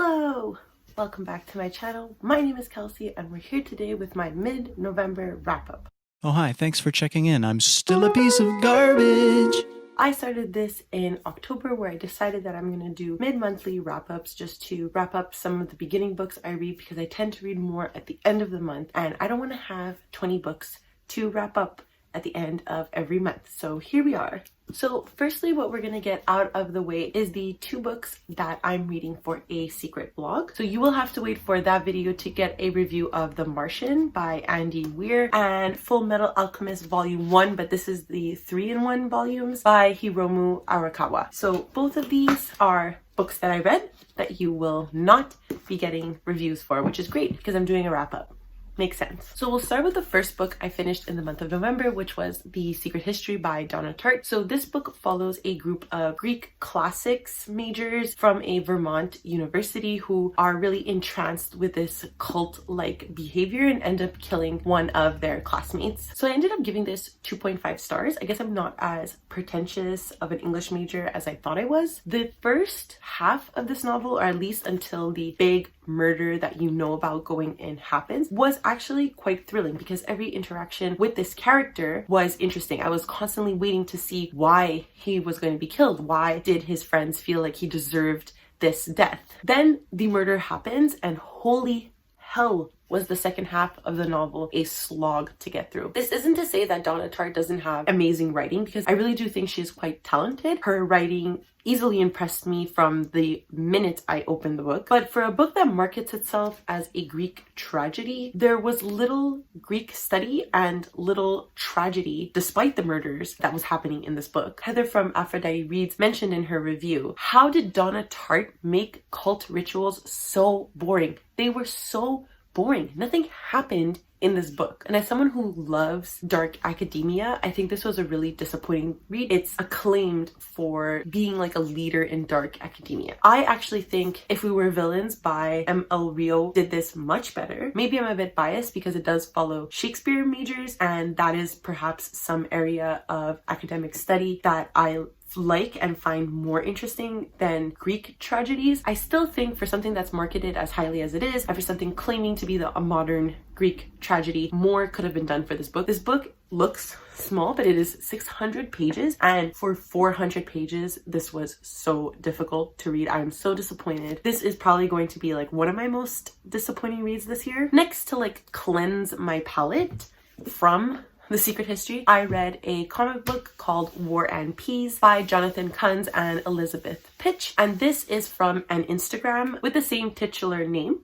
Hello! Welcome back to my channel. My name is Kelsey and we're here today with my mid-November wrap-up. Oh hi, thanks for checking in. I'm still a piece of garbage. I started this in October where I decided that I'm going to do mid-monthly wrap-ups just to wrap up some of the beginning books I read because I tend to read more at the end of the month and I don't want to have 20 books to wrap up at the end of every month. So here we are. So firstly, what we're going to get out of the way is the 2 books that I'm reading for a secret blog. So you will have to wait for that video to get a review of The Martian by Andy Weir and Full Metal Alchemist Volume 1, but this is the 3-in-1 volumes by Hiromu Arakawa. So both of these are books that I read that you will not be getting reviews for, which is great because I'm doing a wrap up. Makes sense. So we'll start with the first book I finished in the month of November, which was The Secret History by Donna Tartt. So this book follows a group of Greek classics majors from a Vermont university who are really entranced with this cult-like behavior and end up killing one of their classmates. So I ended up giving this 2.5 stars. I guess I'm not as pretentious of an English major as I thought I was. The first half of this novel, or at least until the big murder that you know about going in happens, was actually quite thrilling because every interaction with this character was interesting. I was constantly waiting to see why he was going to be killed. Why did his friends feel like he deserved this death? Then the murder happens and holy hell was the second half of the novel a slog to get through. This isn't to say that Donna Tartt doesn't have amazing writing because I really do think she is quite talented. Her writing easily impressed me from the minute I opened the book. But for a book that markets itself as a Greek tragedy, there was little Greek study and little tragedy despite the murders that was happening in this book. Heather from Aphrodite Reads mentioned in her review, how did Donna Tartt make cult rituals so boring? They were so boring. Nothing happened in this book. And as someone who loves dark academia, I think this was a really disappointing read. It's acclaimed for being like a leader in dark academia. I actually think If We Were Villains by M.L. Rio did this much better. Maybe I'm a bit biased because it does follow Shakespeare majors and that is perhaps some area of academic study that I like and find more interesting than Greek tragedies. I still think for something that's marketed as highly as it is, and for something claiming to be a modern Greek tragedy, more could have been done for this book. This book looks small, but it is 600 pages, and for 400 pages, this was so difficult to read. I'm so disappointed. This is probably going to be like one of my most disappointing reads this year. Next to like cleanse my palate from The Secret History, I read a comic book called War and Peas by Jonathan Kunz and Elizabeth Pitch, and this is from an Instagram with the same titular name.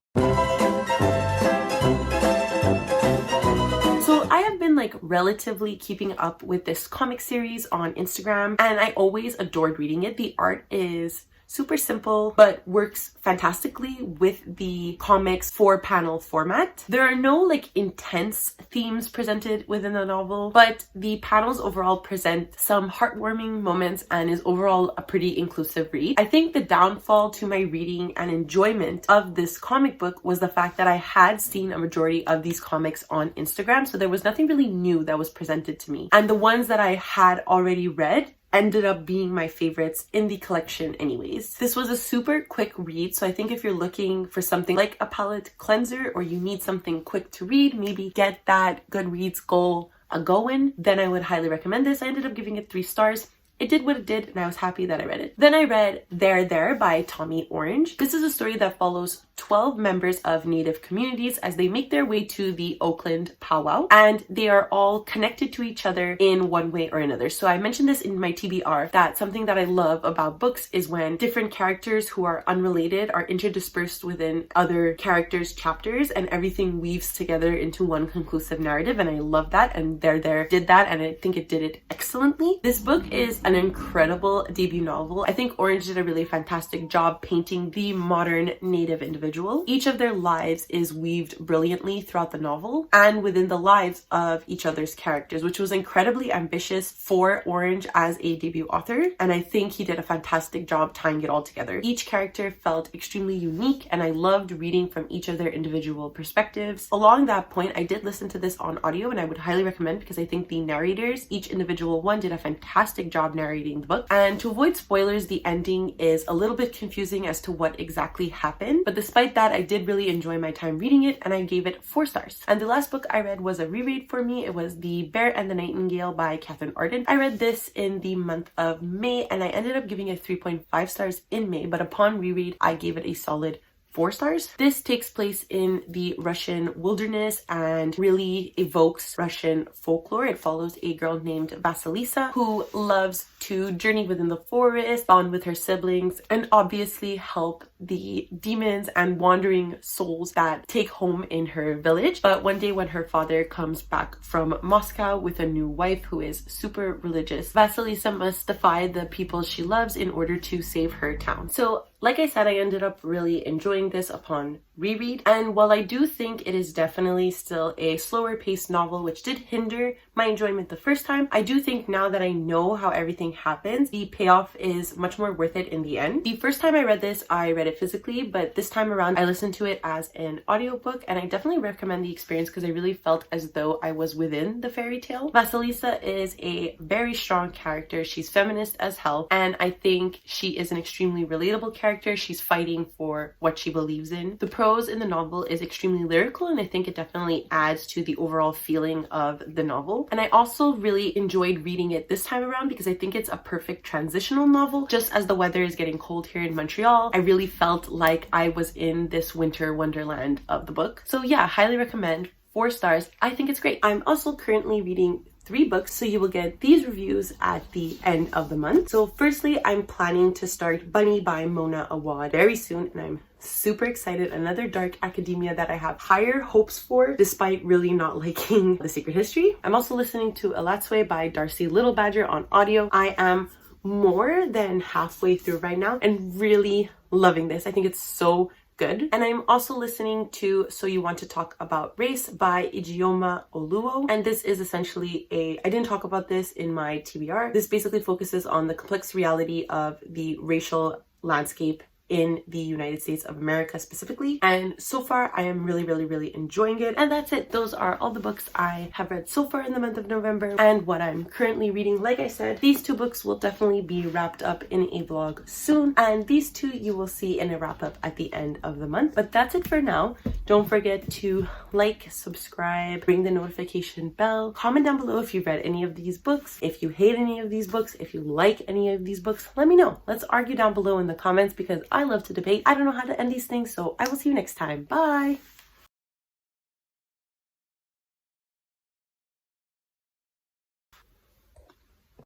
So I have been like relatively keeping up with this comic series on Instagram and I always adored reading it. The art is super simple but works fantastically with the comics 4-panel format. There are no like intense themes presented within the novel, but the panels overall present some heartwarming moments and is overall a pretty inclusive read. I think the downfall to my reading and enjoyment of this comic book was the fact that I had seen a majority of these comics on Instagram, so there was nothing really new that was presented to me. And the ones that I had already read ended up being my favorites in the collection anyways. This was a super quick read, so I think if you're looking for something like a palate cleanser or you need something quick to read, maybe get that Goodreads goal a-going, then I would highly recommend this. I ended up giving it 3 stars. It did what it did and I was happy that I read it. Then I read There by Tommy Orange. This is a story that follows 12 members of Native communities as they make their way to the Oakland powwow, and they are all connected to each other in one way or another. So I mentioned this in my TBR that something that I love about books is when different characters who are unrelated are interdispersed within other characters' chapters and everything weaves together into one conclusive narrative, and I love that, and There did that and I think it did it excellently. This book is an incredible debut novel. I think Orange did a really fantastic job painting the modern Native individual. Each of their lives is weaved brilliantly throughout the novel and within the lives of each other's characters, which was incredibly ambitious for Orange as a debut author, and I think he did a fantastic job tying it all together. Each character felt extremely unique and I loved reading from each of their individual perspectives. Along that point, I did listen to this on audio and I would highly recommend because I think the narrators, each individual one, did a fantastic job job narrating the book. And to avoid spoilers, the ending is a little bit confusing as to what exactly happened. But despite that, I did really enjoy my time reading it, and I gave it 4 stars. And the last book I read was a reread for me. It was The Bear and the Nightingale by Catherine Arden. I read this in the month of May, and I ended up giving it 3.5 stars in May, but upon reread, I gave it a solid 4 stars. This takes place in the Russian wilderness and really evokes Russian folklore. It follows a girl named Vasilisa who loves to journey within the forest, bond with her siblings, and obviously help the demons and wandering souls that take home in her village. But one day when her father comes back from Moscow with a new wife who is super religious, Vasilisa must defy the people she loves in order to save her town. So like I said, I ended up really enjoying this upon reread, and while I do think it is definitely still a slower paced novel, which did hinder my enjoyment the first time, I do think now that I know how everything happens, the payoff is much more worth it in the end. The first time I read this, I read it physically, but this time around I listened to it as an audiobook, and I definitely recommend the experience because I really felt as though I was within the fairy tale. Vasilisa is a very strong character. She's feminist as hell, and I think she is an extremely relatable character. She's fighting for what she believes in. The prose in the novel is extremely lyrical, and I think it definitely adds to the overall feeling of the novel. And I also really enjoyed reading it this time around because I think it's a perfect transitional novel. Just as the weather is getting cold here in Montreal, I really felt like I was in this winter wonderland of the book. So yeah, highly recommend. 4 stars. I think it's great. I'm also currently reading 3 books, so you will get these reviews at the end of the month. So firstly, I'm planning to start Bunny by Mona Awad very soon, and I'm super excited. Another dark academia that I have higher hopes for despite really not liking The Secret History. I'm also listening to Alatswe by Darcy Little Badger on audio. I am more than halfway through right now and really loving this. I think it's so good. And I'm also listening to So You Want to Talk About Race by Ijeoma Oluo. And this is essentially I didn't talk about this in my TBR. This basically focuses on the complex reality of the racial landscape in the United States of America specifically. And so far, I am really enjoying it. And that's it. Those are all the books I have read so far in the month of November and what I'm currently reading. Like I said, these 2 books will definitely be wrapped up in a vlog soon. And these 2 you will see in a wrap up at the end of the month. But that's it for now. Don't forget to like, subscribe, ring the notification bell, comment down below if you've read any of these books, if you hate any of these books, if you like any of these books, let me know. Let's argue down below in the comments because I love to debate. I don't know how to end these things, so I will see you next time. Bye!